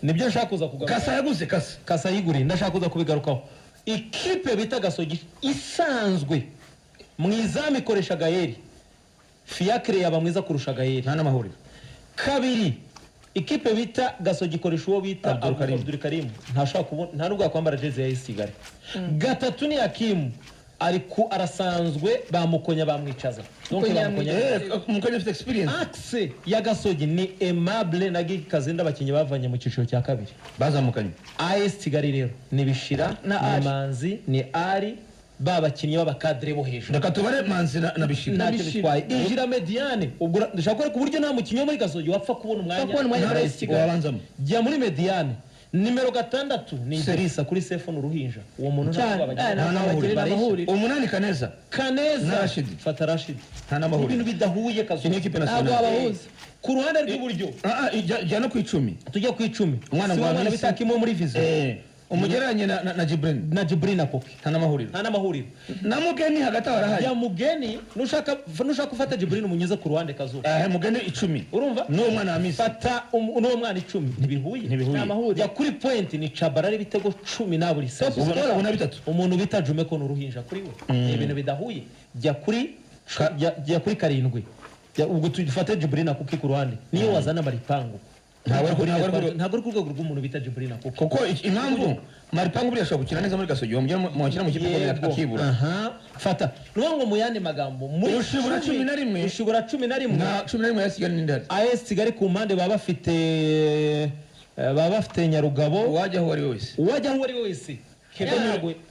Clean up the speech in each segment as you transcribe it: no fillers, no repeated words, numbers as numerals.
nibyo nshaka kuza kugaruka. Kasa yaguze Kasa yiguri ndashaka kuza kubigarukaho. Ikipe bita Gasogi isanzwe mwizami ikoresha Gaël. Fiacre yaba mwiza kurusha Gaël. nta n'amahuriro. Kabiri ikipe bita Gasogi ikoresha uwo bita Abdul Karim. Ntashaka kubona nta nubwo akwambara jezi ya Isigare. Gatatu ni Hakim arasanzwe bamukonya bamwicaza. Donc mukonya afite experience. Axe ya Gasogi ni Aimable na Gigi Kazinda abakinyi bavanye mu ciciro cya kabiri. Bazamukanye. AS Kigali rero ni Bishira na Manzi ni Ari babakinyi b'abakadre bo hejuru. Reka tubare Manzi na Bishira. Injira Mediane ubwo ndashaka ko buryo nta mukinyi muri Gasogi wapfa kubona umwanya AS Kigali wabanzamo. Jya muri Mediane. Nimero 6 ni Idrissa kuri Sefon Uruhinja. Uwo muntu n'amahuriro. Umunani Kaneza na Rashid. Fata Rashid. Nta n'amahuriro. Ibintu bidahuye Gasogi. Ni equipe nationale. Ku ruhande rw'iburyo. Jya no ku 10. Tujya ku 10. Umwana bitakimo muri Vizo. Umugeranye na Jibrin. Na Jibrin akoke. Nta n'amahuriro. Na Mugeni hagati barahari. Ya Mugeni nushaka gufata Jibrin umunyeze ku ruhande Kazuba. Mugeni 10. Urumva? No mwana Hamisi. Fata no mwana 10 ntibihuye. Ya kuri point ni Chabarara ibitego 10 na buri sezo. Ubona bitatu. Umuntu bita Jumeko n'uruhinja kuri we. Ibintu bidahuye. Jya kuri 7. Ubwo tufate Jibrin akuki ku ruhande. Niyo wazana Maripango. Ntabwo ari ku rwego rw'umuntu bita Jibrin akuki. Kuko impamvu Maripango buriya ashobora gukina neza muri Gasogi wongera mu kipe akibura. Fata. Nuwo ngo mu yandi magambo muri Ushibura 11. Ushibura 11. Na 11 ya Kigali n'indari. AS Kigali ku mpande baba bafite Nyarugabo. Wajya aho wari wese.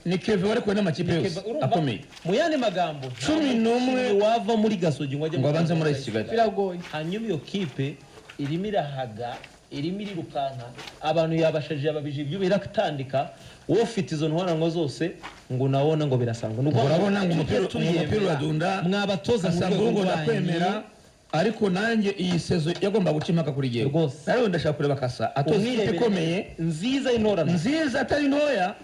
Ni Keve wari kwenda amakipe yose akomeye. Mu yandi magambo 11 wava muri Gasogi ngo abanze muri AS Kigali. Biragoye. Hanyuma iyo kipe irimo irahaga irimo irirukanka abantu yabashajije ababije ibyo biratandika wowe ufite izo ntwarango zose ngo nawona ngo birasangwa nuko urabona ngo umupira uradunda mwabatoza mu rwego ndakwemera ariko nanjye iyi sezo yagomba gucimaka kuri giye nayo ndashaka kureba Kasa atoza ikomeye nziza intorana nziza atari ntoya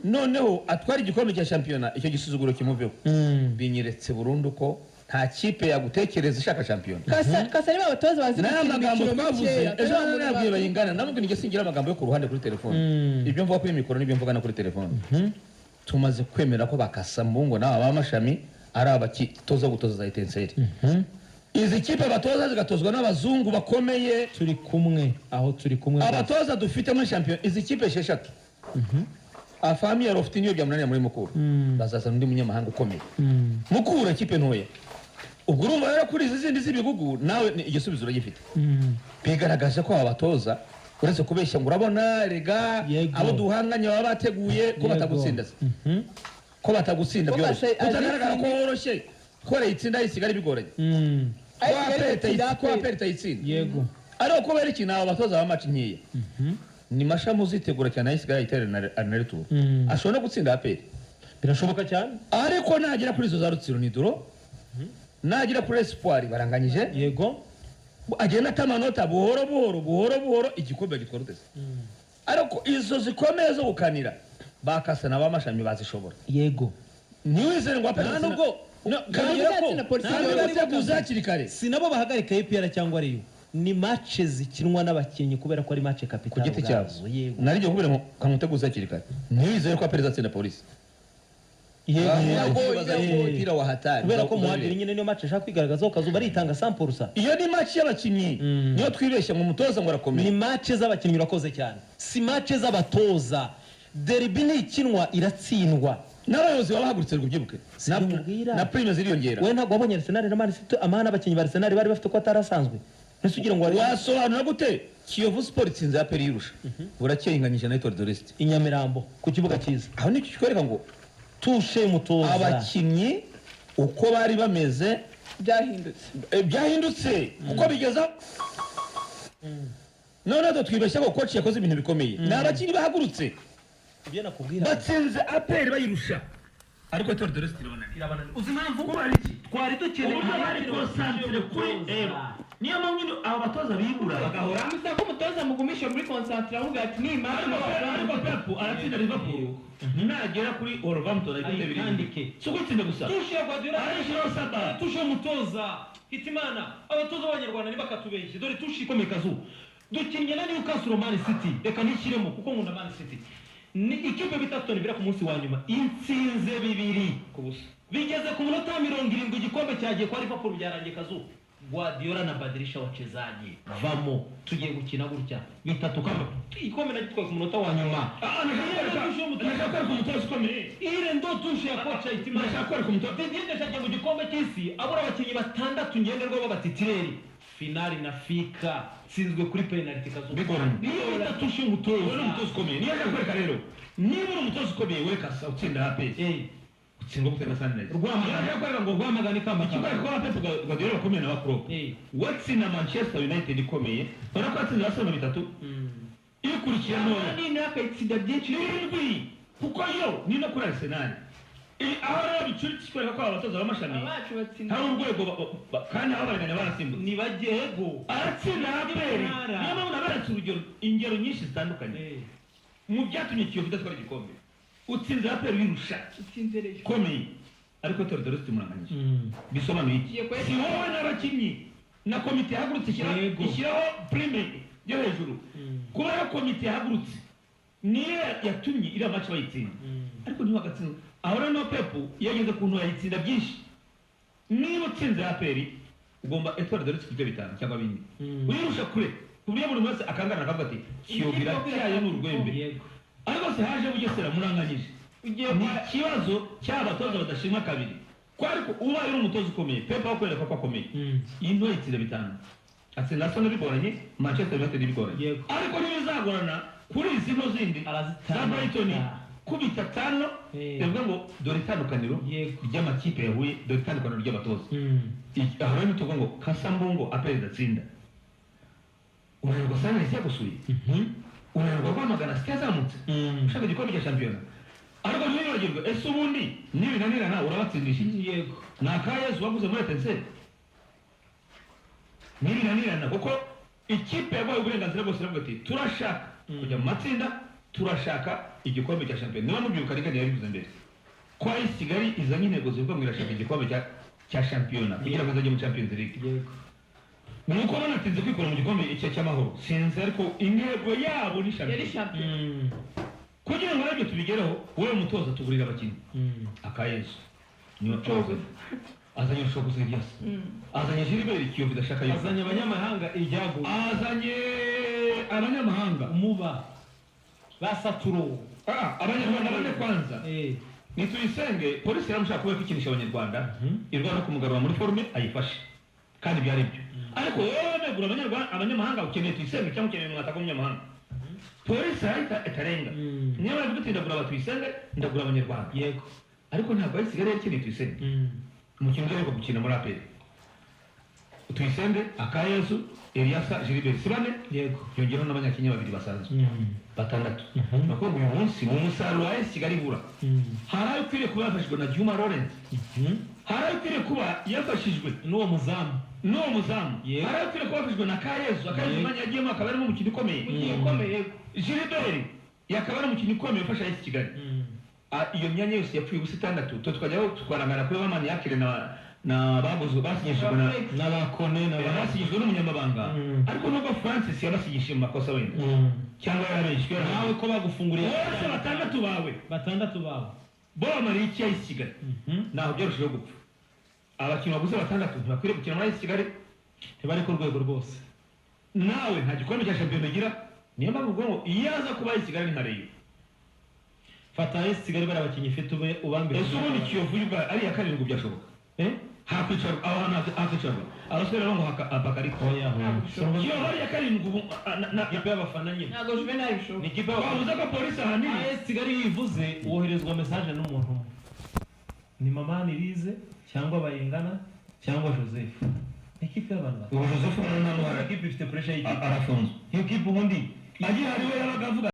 noneho atwara igikombe cya championnat icyo gisuzuguro kimuveho binyeretse burundu ko nta kipe yagutekereza ishaka champion. Kasa niba abatoza bazi amagambo twavuze ejo nabwiye bayingana namubwo nige singira amagambo yo ku ruhande kuri telefone. Ibyo mvuga kuri mikoro n'ibyo mvuga na kuri telefone. Tumaze kwemera ko Bakasa Mbungo nawe abamashami ari abakitoza gutoza za Etenseri. Izi kipe batoza zigatozwa n'abazungu bakomeye turi kumwe abatoza dufite muri champion izi kipe 6. Afami ya Roftinho bya munani muri Mukuru. Bazaza n'undi munyamahanga ukomeye. Mukuru ikipe ntoya. Ubwo urumva rero kuri izi zindi z'ibigugu nawe igisubizo uragifite. Bigaragaje ko abatoza uretse kubeshya ngo urabona rega abo duhanganye baba bateguye ko batagutsinda. Ko batagutsinda byose. Utagaragara ko woroshye ko itsinda yisigara bigoranye. Ko apeta itsinda. Yego. Ariko ko bari kina abatoza bamaci nkiye. Ni mashamu zitegura cyane yisigara itera na retour. Ashobora gutsinda apeta. Birashoboka cyane. Ariko nagera kuri izo za Rutsiro ni duro. Nagira kuri Espoir baranganyije. Yego. Agenda atamanota buhoro igikombe gitwara utese. Ariko izo zikomeye zo gukanira Bakasa na bamashami bazishobora. Yego. Niwizere ngo apeta nubwo kare sinabo bahagarika APR cyangwa ariyo ni matches zikinwa n'abakinyi kubera ko ari match capital kugiti cyabo. Nari giye kubera kamuteguza kiri niwizere ko apeta zatsinda polisi. Yego wa hatari kubera ko muhadiri nyine niyo match ashaka kwigaragaza Kazuba aritanga 100%. Iyo ni match y'abakinyi niyo twibeshye mu mutoza ngo arakomeye. Ni match z'abakinyi urakoze cyane si match z'abatoza. Derby ni ikinwa iratsindwa n'abayobozi babahagurutse rw'ubyibuke na prime ziriyongera. We ntabwo wabonye Arsenal na Man City amahana abakinyi ba Arsenal bari bafite ko atarasanzwe nisugira ngo wasobanura gute Kiyovu Sport itsinze ya peri yirusha buracyenganyije na Etoile de l'Est Inyamirambo ku kibuga cyiza. Aho ni kikwereka ngo tushe mutoza abakinyi uko bari bameze byahindutse uko bigeza none twibeshya ko coach yakoze ibintu bikomeye n'abakinyi bahagurutse ibyo nakubwira batsinze aperi bayirusha ariko Etoile de l'Est irabana uzimpamvu ko bari iki twari dukeneye abari concentre kuri niyo mpamvu aba batoza bibura bagahora gusa ko umutoza mugumisha muri concentre avuga ati ni impamvu ariko Pep aratsinda Liverpool nagera kuri Wolverhampton ayitebere so gutsinda gusa tushe Guardiola arishiro sata tushe umutoza Hitimana abatoza b'abanyarwanda ni bakatubeshye dore tushikomeye Kazu dukinnye na Newcastle Man City reka nishyiremo kuko nkunda Man City ni ikipe bita Aston Villa ku munsi wa nyuma intsinze 2 ku busa bigeze ku munota 70 igikombe cyagiye kwa Liverpool byarangiye kazuba Guardiola na Badirisha wachezaji vamo tugiye gukina gutya bitatu kama ikombe nagitwaye ku munota wa nyuma nashaka ku mutozo ukomeye ile ndo tushe ya kocha itima nashaka ku mutozo ngende shaje mu gikombe cy'isi abura abakinnyi batandatu ngenderwa b'abatitireri finali nafika sinzwe kuri penalty kazuba niyo itatushe umutozo wone umutozo ukomeye niyo yakwereka rero niba umutozo ukomeye weka sa utsinda hape singo kutenda sana rwamagana yakorera ngo rwamagana ikamba kibaye kwa Pep Guardiola bakomeye na bakro watsinda Manchester United ikomeye barako atsinda Arsenal 3 ikurikira none ni nakayitsinda byinshi n'ibindi kuko yo ni no kuri Arsenal aho rero bicuriki kwereka ko abatoza b'amashami abacu batsinda hari urwego kandi aho barenganya barasimba ni bagego aratsinda abere niyo mpamvu nabaratse urugero ingero nyinshi zitandukanye mu byatumye Kiyovu idatwara igikombe utsinze apero birusha utsinzereje komeye ariko Theodore Stimulanganyije bisobanuye iki si wowe n'abakinnyi na komite yahagurutse ishyiraho prime yo hejuru kuba yo komite yahagurutse niyo yatumye iriya match bayitsinda ariko niho agatsinda aho rero no Pep yageze ku ntu yayitsinda byinshi niba utsinze aperi ugomba Theodore Stimulanganyije bitanu cyangwa bindi wirusha kure ku buryo buri wese akangana akavuga ati kiyobira cyayo n'urwembe ariko se haje bugesera muranganyije ugiye ni kibazo cy'abatoza badashimwa kabiri ko ariko uba ari umutoza ukomeye Pep akwereka ko akomeye into yitsira bitanu atsinda Arsenal bigoranye Manchester United bigoranye ariko ntibizagorana kuri izi no zindi za Brighton kubita tano bivuga ngo dore itandukaniro ry'amakipe yahuye dore itandukaniro ry'abatoza aho rero tuvuga ngo Kasambungo aperi atsinda urarwa sana isi yagusuye urarwa kwamagana sikazamutse ushaka igikombe cya shampiyona ariko ntibibagirwe ese ubundi nibinanirana urabatsindisha yego nakayezu waguze muri Etincelle nibinanirana kuko ikipe yabaye uburenganzira bwose aravuga ati turashaka kujya mu matsinda turashaka igikombe cya shampiyona niba mubyibuka rigani yabivuze mbere ko ari Kigali izanye intego zivuga ngo irashaka igikombe cya shampiyona kugira ngo izajye mu Champions League yego nuko banatinze kwikora mu gikombe cy'amahoro sinzi ariko intego yabo ni shampiyona kugira ngo nabyo tubigereho wowe mutoza tugurira abakinnyi akayezu niyo coze azanye Shokuzi Elias azanye Gilbert Kiyovu idashaka yo azanye abanyamahanga ijyago azanye abanyamahanga muba basaturo abanyarwanda bane kwanza nituyisenge polisi yaramushaka kuba kwikinisha abanyarwanda irwana no kumugarura muri forme ayifashe kandi byari byo ariko wowe negura abanyamahanga ukeneye tuyisenge cyangwa ukeneye mwataka umunyamahanga polisi ahita etarenga niyo bavuga ati ndagura abatuyisenge ndagura abanyarwanda yego ariko ntabwo ari Kigali yakeneye tuyisenge umukino ujya gukina muri APR tuyisenge akayezu Eliasa Gilbert Sibane yego yongeraho n'abanyakenya babiri basanzwe batandatu nuko uyu munsi mu musaruro wa Kigali bura hari ukwiriye kuba yafashijwe na Juma Lawrence hari ukwiriye kuba yafashijwe n'uwo muzamu hari ukwiriye kuba yafashijwe na akayezu umwanya yagiyemo akaba ari umukino ukomeye Gilbert yakaba ari umukino ukomeye ufasha Kigali iyo myanya yose yapfuye ubusa 6 tukajyaho twarangana kuri bamani yakire na babuze basinyishijwe n'abakone basinyishijwe n'umunyamabanga ariko nubwo Francis yabasinyishije mu makosa wenda cyangwa yarabeshye nawe ko bagufunguriye bose batandatu bawe bo bamariye iki ya Kigali naho byarushijeho gupfa abakinnyi baguze batandatu ntibakwiriye gukina muri Kigali ntibari ku rwego rwose nawe nta gikombe cya shampiyona ugira niyo mpamvu ngo iyaza kuba Kigali ni nkareyo fata Kigali bari abakinnyi ifite ubambere ese ubundi Kiyovu yuba ari ya karindwi byashoboka hakwicara aho hakwicara abasore ngo abakariko Kiyovu ari ya karindwi na ipe y'abafana nyine ntago Juvenal bishoboka ni ipe bavuze ko polisi ahanini Kigali yivuze woherezwa message n'umuntu ni mama Nirize cyangwa Bayingana cyangwa Joseph ikipe y'abantu Joseph nano hari ikipe ifite pressure y'ikipe arafunzwe iyo kipe ubundi agiye hariwe yabaga avuga